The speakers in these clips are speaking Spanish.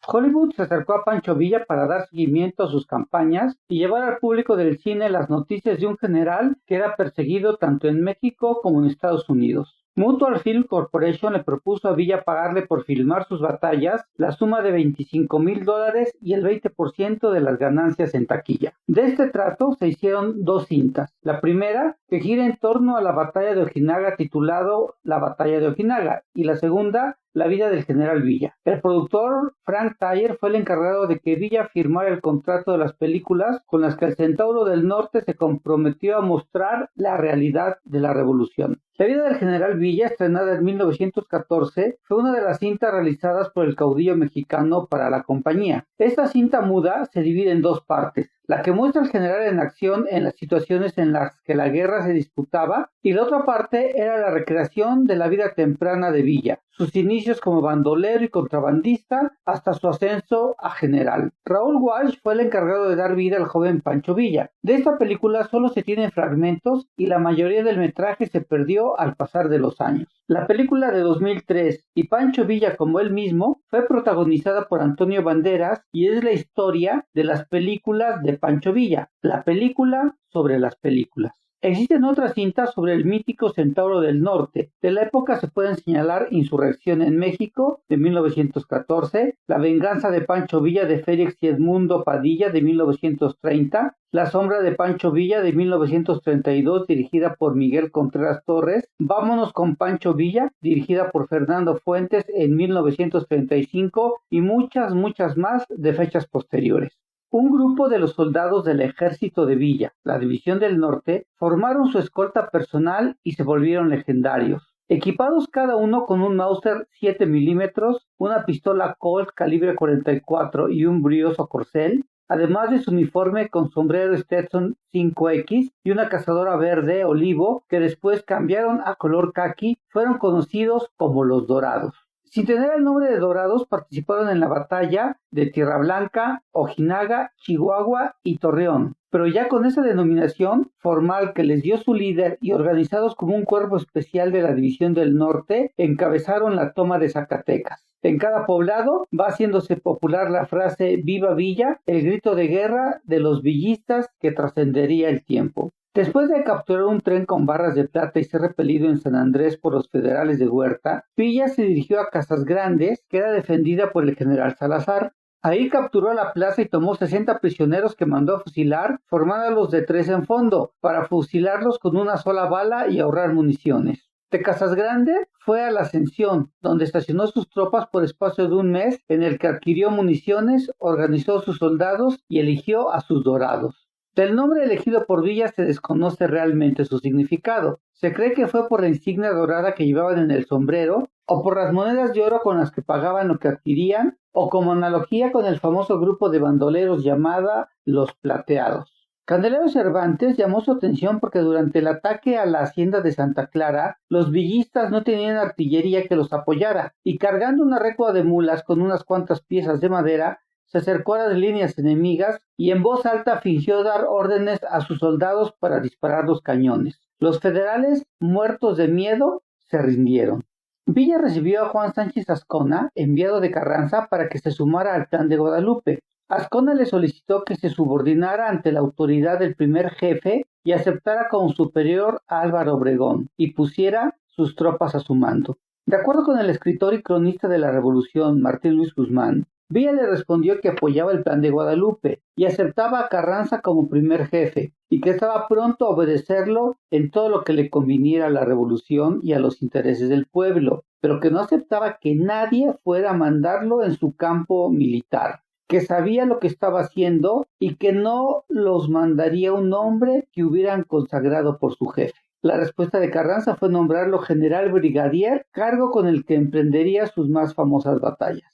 Hollywood se acercó a Pancho Villa para dar seguimiento a sus campañas y llevar al público del cine las noticias de un general que era perseguido tanto en México como en Estados Unidos. Mutual Film Corporation le propuso a Villa pagarle por filmar sus batallas la suma de $25,000 y el 20% de las ganancias en taquilla. De este trato se hicieron 2 cintas. La primera, que gira en torno a la batalla de Ojinaga, titulado La batalla de Ojinaga, y la segunda, La vida del general Villa. El productor Frank Thayer fue el encargado de que Villa firmara el contrato de las películas con las que el Centauro del Norte se comprometió a mostrar la realidad de la revolución. La vida del general Villa, estrenada en 1914, fue una de las cintas realizadas por el caudillo mexicano para la compañía. Esta cinta muda se divide en 2 partes. La que muestra al general en acción en las situaciones en las que la guerra se disputaba, y la otra parte era la recreación de la vida temprana de Villa, sus inicios como bandolero y contrabandista hasta su ascenso a general. Raúl Walsh fue el encargado de dar vida al joven Pancho Villa. De esta película solo se tienen fragmentos y la mayoría del metraje se perdió al pasar de los años. La película de 2003 y Pancho Villa como él mismo fue protagonizada por Antonio Banderas y es la historia de las películas de Pancho Villa, la película sobre las películas. Existen otras cintas sobre el mítico Centauro del Norte. De la época se pueden señalar Insurrección en México, de 1914, La venganza de Pancho Villa, de Félix y Edmundo Padilla, de 1930, La sombra de Pancho Villa, de 1932, dirigida por Miguel Contreras Torres, Vámonos con Pancho Villa, dirigida por Fernando Fuentes en 1935, y muchas más de fechas posteriores. Un grupo de los soldados del ejército de Villa, la División del Norte, formaron su escolta personal y se volvieron legendarios. Equipados cada uno con un Mauser 7 milímetros, una pistola Colt calibre 44 y un brioso corcel, además de su uniforme con sombrero Stetson 5X y una cazadora verde olivo que después cambiaron a color caqui, fueron conocidos como los Dorados. Sin tener el nombre de Dorados, participaron en la batalla de Tierra Blanca, Ojinaga, Chihuahua y Torreón, pero ya con esa denominación formal que les dio su líder y organizados como un cuerpo especial de la División del Norte, encabezaron la toma de Zacatecas. En cada poblado va haciéndose popular la frase "Viva Villa", el grito de guerra de los villistas que trascendería el tiempo. Después de capturar un tren con barras de plata y ser repelido en San Andrés por los federales de Huerta, Villa se dirigió a Casas Grandes, que era defendida por el general Salazar. Ahí capturó la plaza y tomó 60 prisioneros que mandó a fusilar, formándolos de 3 en fondo, para fusilarlos con una sola bala y ahorrar municiones. De Casas Grandes fue a la Ascensión, donde estacionó sus tropas por espacio de un mes, en el que adquirió municiones, organizó sus soldados y eligió a sus Dorados. Del nombre elegido por Villa se desconoce realmente su significado. Se cree que fue por la insignia dorada que llevaban en el sombrero, o por las monedas de oro con las que pagaban lo que adquirían, o como analogía con el famoso grupo de bandoleros llamada Los Plateados. Candelario Cervantes llamó su atención porque durante el ataque a la hacienda de Santa Clara, los villistas no tenían artillería que los apoyara, y cargando una recua de mulas con unas cuantas piezas de madera, se acercó a las líneas enemigas y en voz alta fingió dar órdenes a sus soldados para disparar los cañones. Los federales, muertos de miedo, se rindieron. Villa recibió a Juan Sánchez Azcona, enviado de Carranza, para que se sumara al plan de Guadalupe. Azcona le solicitó que se subordinara ante la autoridad del primer jefe y aceptara como superior a Álvaro Obregón y pusiera sus tropas a su mando. De acuerdo con el escritor y cronista de la Revolución, Martín Luis Guzmán, Villa le respondió que apoyaba el plan de Guadalupe y aceptaba a Carranza como primer jefe y que estaba pronto a obedecerlo en todo lo que le conviniera a la revolución y a los intereses del pueblo, pero que no aceptaba que nadie fuera a mandarlo en su campo militar, que sabía lo que estaba haciendo y que no los mandaría un hombre que hubieran consagrado por su jefe. La respuesta de Carranza fue nombrarlo general brigadier, cargo con el que emprendería sus más famosas batallas.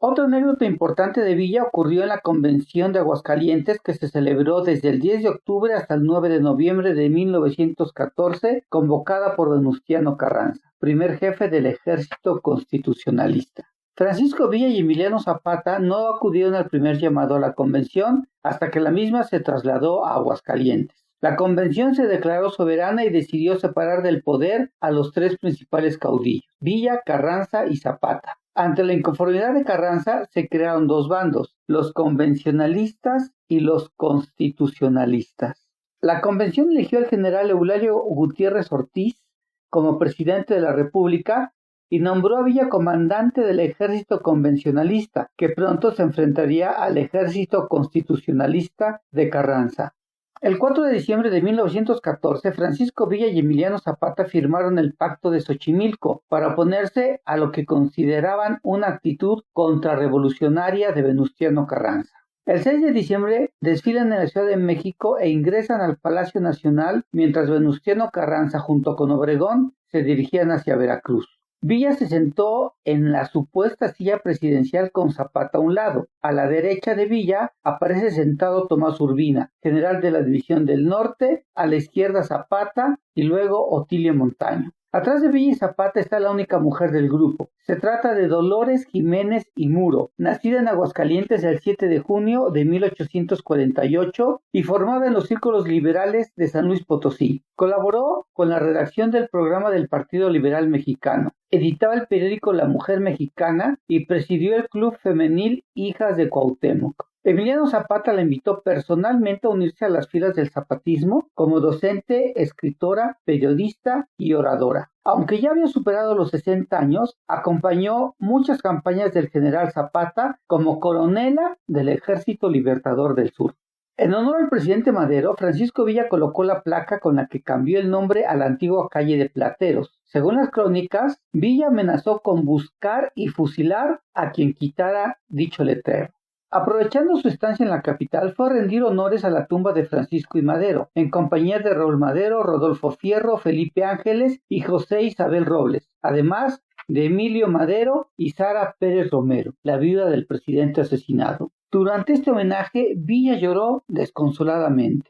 Otra anécdota importante de Villa ocurrió en la Convención de Aguascalientes, que se celebró desde el 10 de octubre hasta el 9 de noviembre de 1914, convocada por Venustiano Carranza, primer jefe del ejército constitucionalista. Francisco Villa y Emiliano Zapata no acudieron al primer llamado a la convención hasta que la misma se trasladó a Aguascalientes. La convención se declaró soberana y decidió separar del poder a los tres principales caudillos, Villa, Carranza y Zapata. Ante la inconformidad de Carranza se crearon dos bandos, los convencionalistas y los constitucionalistas. La convención eligió al general Eulalio Gutiérrez Ortiz como presidente de la República y nombró a Villa comandante del ejército convencionalista, que pronto se enfrentaría al ejército constitucionalista de Carranza. El 4 de diciembre de 1914, Francisco Villa y Emiliano Zapata firmaron el Pacto de Xochimilco para oponerse a lo que consideraban una actitud contrarrevolucionaria de Venustiano Carranza. El 6 de diciembre desfilan en la Ciudad de México e ingresan al Palacio Nacional mientras Venustiano Carranza junto con Obregón se dirigían hacia Veracruz. Villa se sentó en la supuesta silla presidencial con Zapata a un lado. A la derecha de Villa aparece sentado Tomás Urbina, general de la División del Norte, a la izquierda Zapata y luego Otilio Montaño. Atrás de Villa y Zapata está la única mujer del grupo. Se trata de Dolores Jiménez y Muro, nacida en Aguascalientes el 7 de junio de 1848 y formada en los círculos liberales de San Luis Potosí. Colaboró con la redacción del programa del Partido Liberal Mexicano. Editaba el periódico La Mujer Mexicana y presidió el club femenil Hijas de Cuauhtémoc. Emiliano Zapata la invitó personalmente a unirse a las filas del zapatismo como docente, escritora, periodista y oradora. Aunque ya había superado los 60 años, acompañó muchas campañas del general Zapata como coronela del Ejército Libertador del Sur. En honor al presidente Madero, Francisco Villa colocó la placa con la que cambió el nombre a la antigua calle de Plateros. Según las crónicas, Villa amenazó con buscar y fusilar a quien quitara dicho letrero. Aprovechando su estancia en la capital, fue a rendir honores a la tumba de Francisco y Madero, en compañía de Raúl Madero, Rodolfo Fierro, Felipe Ángeles y José Isabel Robles, además de Emilio Madero y Sara Pérez Romero, la viuda del presidente asesinado. Durante este homenaje, Villa lloró desconsoladamente.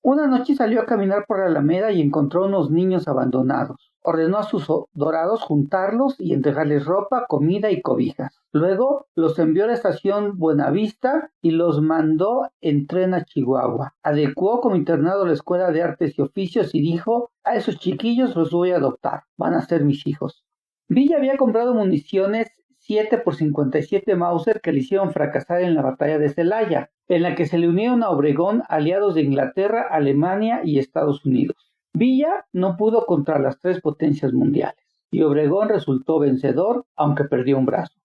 Una noche salió a caminar por la Alameda y encontró unos niños abandonados. Ordenó a sus dorados juntarlos y entregarles ropa, comida y cobijas. Luego los envió a la estación Buenavista y los mandó en tren a Chihuahua. Adecuó como internado la Escuela de Artes y Oficios y dijo: a esos chiquillos los voy a adoptar, van a ser mis hijos. Villa había comprado municiones 7x57 Mauser que le hicieron fracasar en la batalla de Celaya, en la que se le unieron a Obregón aliados de Inglaterra, Alemania y Estados Unidos. Villa no pudo contra las tres potencias mundiales y Obregón resultó vencedor, aunque perdió un brazo.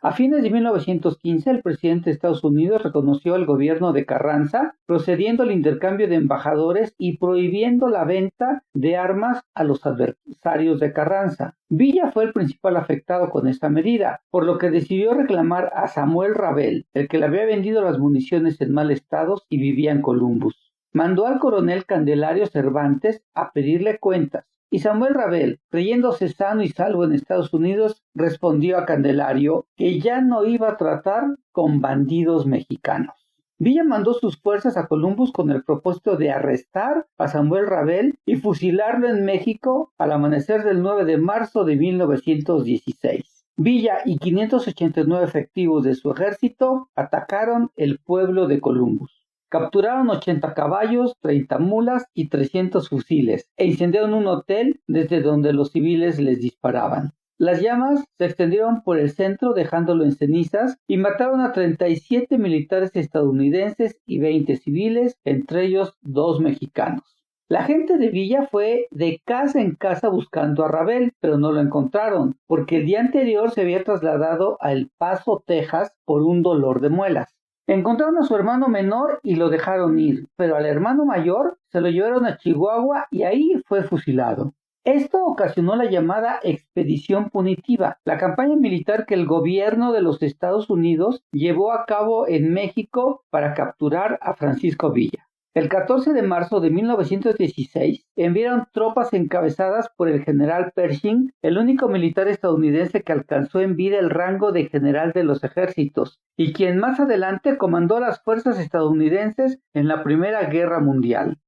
A fines de 1915, el presidente de Estados Unidos reconoció al gobierno de Carranza, procediendo al intercambio de embajadores y prohibiendo la venta de armas a los adversarios de Carranza. Villa fue el principal afectado con esta medida, por lo que decidió reclamar a Samuel Rabel, el que le había vendido las municiones en mal estado y vivía en Columbus. Mandó al coronel Candelario Cervantes a pedirle cuentas, y Samuel Rabel, creyéndose sano y salvo en Estados Unidos, respondió a Candelario que ya no iba a tratar con bandidos mexicanos. Villa mandó sus fuerzas a Columbus con el propósito de arrestar a Samuel Rabel y fusilarlo en México al amanecer del 9 de marzo de 1916. Villa y 589 efectivos de su ejército atacaron el pueblo de Columbus. Capturaron 80 caballos, 30 mulas y 300 fusiles e incendiaron un hotel desde donde los civiles les disparaban. Las llamas se extendieron por el centro dejándolo en cenizas y mataron a 37 militares estadounidenses y 20 civiles, entre ellos 2 mexicanos. La gente de Villa fue de casa en casa buscando a Rabel, pero no lo encontraron, porque el día anterior se había trasladado a El Paso, Texas, por un dolor de muelas. Encontraron a su hermano menor y lo dejaron ir, pero al hermano mayor se lo llevaron a Chihuahua y ahí fue fusilado. Esto ocasionó la llamada Expedición Punitiva, la campaña militar que el gobierno de los Estados Unidos llevó a cabo en México para capturar a Francisco Villa. El 14 de marzo de 1916 enviaron tropas encabezadas por el general Pershing, el único militar estadounidense que alcanzó en vida el rango de general de los ejércitos, y quien más adelante comandó las fuerzas estadounidenses en la Primera Guerra Mundial.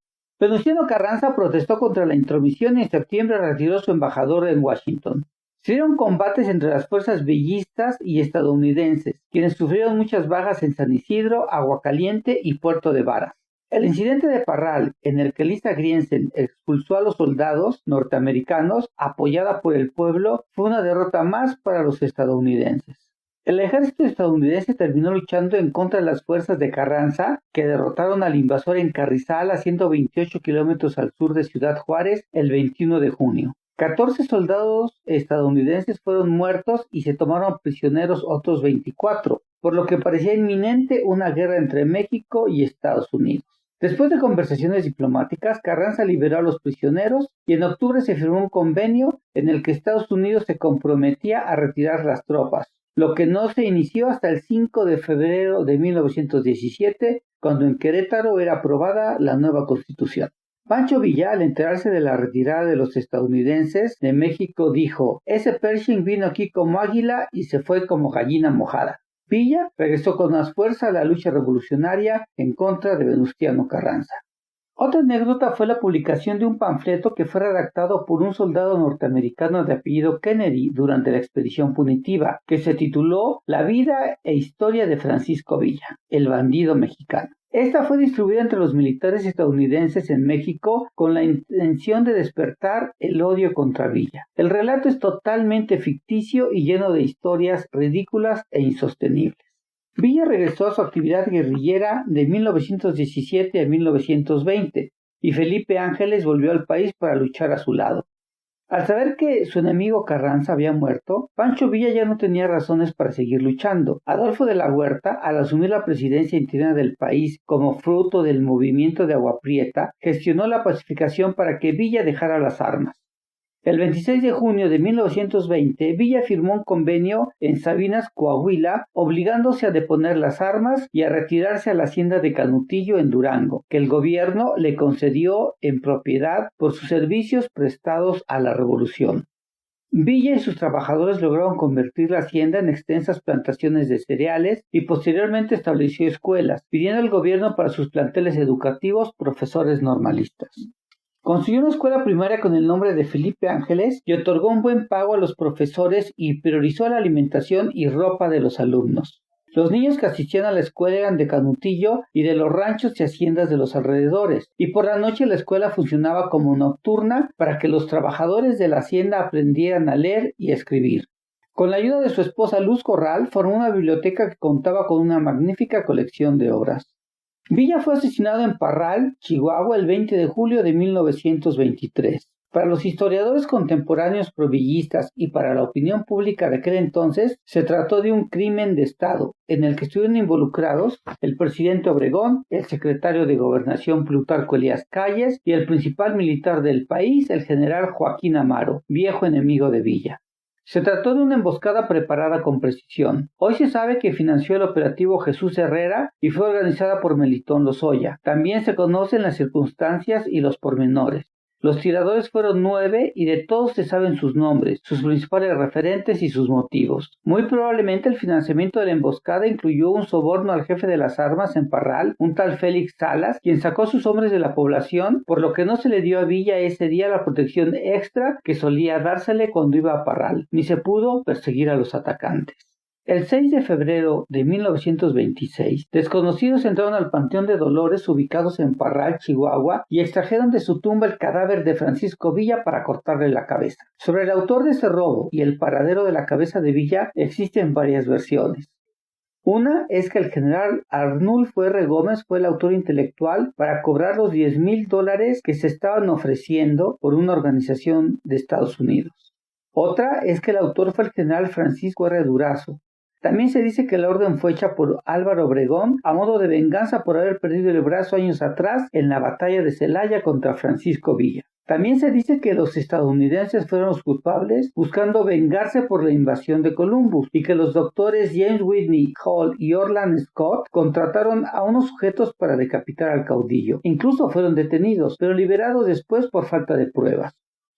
Venustiano Carranza protestó contra la intromisión y en septiembre retiró su embajador en Washington. Se dieron combates entre las fuerzas villistas y estadounidenses, quienes sufrieron muchas bajas en San Isidro, Aguacaliente y Puerto de Varas. El incidente de Parral, en el que Lisa Griensen expulsó a los soldados norteamericanos apoyada por el pueblo, fue una derrota más para los estadounidenses. El ejército estadounidense terminó luchando en contra de las fuerzas de Carranza, que derrotaron al invasor en Carrizal a 128 kilómetros al sur de Ciudad Juárez el 21 de junio. 14 soldados estadounidenses fueron muertos y se tomaron prisioneros otros 24, por lo que parecía inminente una guerra entre México y Estados Unidos. Después de conversaciones diplomáticas, Carranza liberó a los prisioneros y en octubre se firmó un convenio en el que Estados Unidos se comprometía a retirar las tropas, lo que no se inició hasta el 5 de febrero de 1917, cuando en Querétaro era aprobada la nueva Constitución. Pancho Villa, al enterarse de la retirada de los estadounidenses de México, dijo: "Ese Pershing vino aquí como águila y se fue como gallina mojada". Villa regresó con más fuerza a la lucha revolucionaria en contra de Venustiano Carranza. Otra anécdota fue la publicación de un panfleto que fue redactado por un soldado norteamericano de apellido Kennedy durante la expedición punitiva, que se tituló La vida e historia de Francisco Villa, el bandido mexicano. Esta fue distribuida entre los militares estadounidenses en México con la intención de despertar el odio contra Villa. El relato es totalmente ficticio y lleno de historias ridículas e insostenibles. Villa regresó a su actividad guerrillera de 1917 a 1920 y Felipe Ángeles volvió al país para luchar a su lado. Al saber que su enemigo Carranza había muerto, Pancho Villa ya no tenía razones para seguir luchando. Adolfo de la Huerta, al asumir la presidencia interina del país como fruto del movimiento de Agua Prieta, gestionó la pacificación para que Villa dejara las armas. El 26 de junio de 1920, Villa firmó un convenio en Sabinas, Coahuila, obligándose a deponer las armas y a retirarse a la hacienda de Canutillo en Durango, que el gobierno le concedió en propiedad por sus servicios prestados a la revolución. Villa y sus trabajadores lograron convertir la hacienda en extensas plantaciones de cereales y posteriormente estableció escuelas, pidiendo al gobierno para sus planteles educativos profesores normalistas. Construyó una escuela primaria con el nombre de Felipe Ángeles y otorgó un buen pago a los profesores y priorizó la alimentación y ropa de los alumnos. Los niños que asistían a la escuela eran de Canutillo y de los ranchos y haciendas de los alrededores, y por la noche la escuela funcionaba como nocturna para que los trabajadores de la hacienda aprendieran a leer y a escribir. Con la ayuda de su esposa Luz Corral, formó una biblioteca que contaba con una magnífica colección de obras. Villa fue asesinado en Parral, Chihuahua, el 20 de julio de 1923. Para los historiadores contemporáneos provillistas y para la opinión pública de aquel entonces, se trató de un crimen de Estado, en el que estuvieron involucrados el presidente Obregón, el secretario de Gobernación Plutarco Elías Calles y el principal militar del país, el general Joaquín Amaro, viejo enemigo de Villa. Se trató de una emboscada preparada con precisión. Hoy se sabe que financió el operativo Jesús Herrera y fue organizada por Melitón Lozoya. También se conocen las circunstancias y los pormenores. Los tiradores fueron 9 y de todos se saben sus nombres, sus principales referentes y sus motivos. Muy probablemente el financiamiento de la emboscada incluyó un soborno al jefe de las armas en Parral, un tal Félix Salas, quien sacó a sus hombres de la población, por lo que no se le dio a Villa ese día la protección extra que solía dársele cuando iba a Parral, ni se pudo perseguir a los atacantes. El 6 de febrero de 1926, desconocidos entraron al Panteón de Dolores ubicados en Parral, Chihuahua, y extrajeron de su tumba el cadáver de Francisco Villa para cortarle la cabeza. Sobre el autor de este robo y el paradero de la cabeza de Villa existen varias versiones. Una es que el general Arnulfo R. Gómez fue el autor intelectual para cobrar los $10,000 que se estaban ofreciendo por una organización de Estados Unidos. Otra es que el autor fue el general Francisco R. Durazo. También se dice que la orden fue hecha por Álvaro Obregón a modo de venganza por haber perdido el brazo años atrás en la batalla de Celaya contra Francisco Villa. También se dice que los estadounidenses fueron los culpables buscando vengarse por la invasión de Columbus y que los doctores James Whitney Hall y Orland Scott contrataron a unos sujetos para decapitar al caudillo. Incluso fueron detenidos, pero liberados después por falta de pruebas.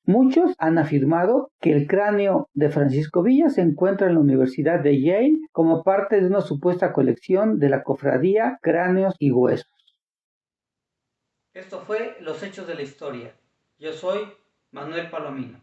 Muchos han afirmado que el cráneo de Francisco Villa se encuentra en la Universidad de Yale como parte de una supuesta colección de la cofradía Cráneos y Huesos. Esto fue Los Hechos de la Historia. Yo soy Manuel Palomino.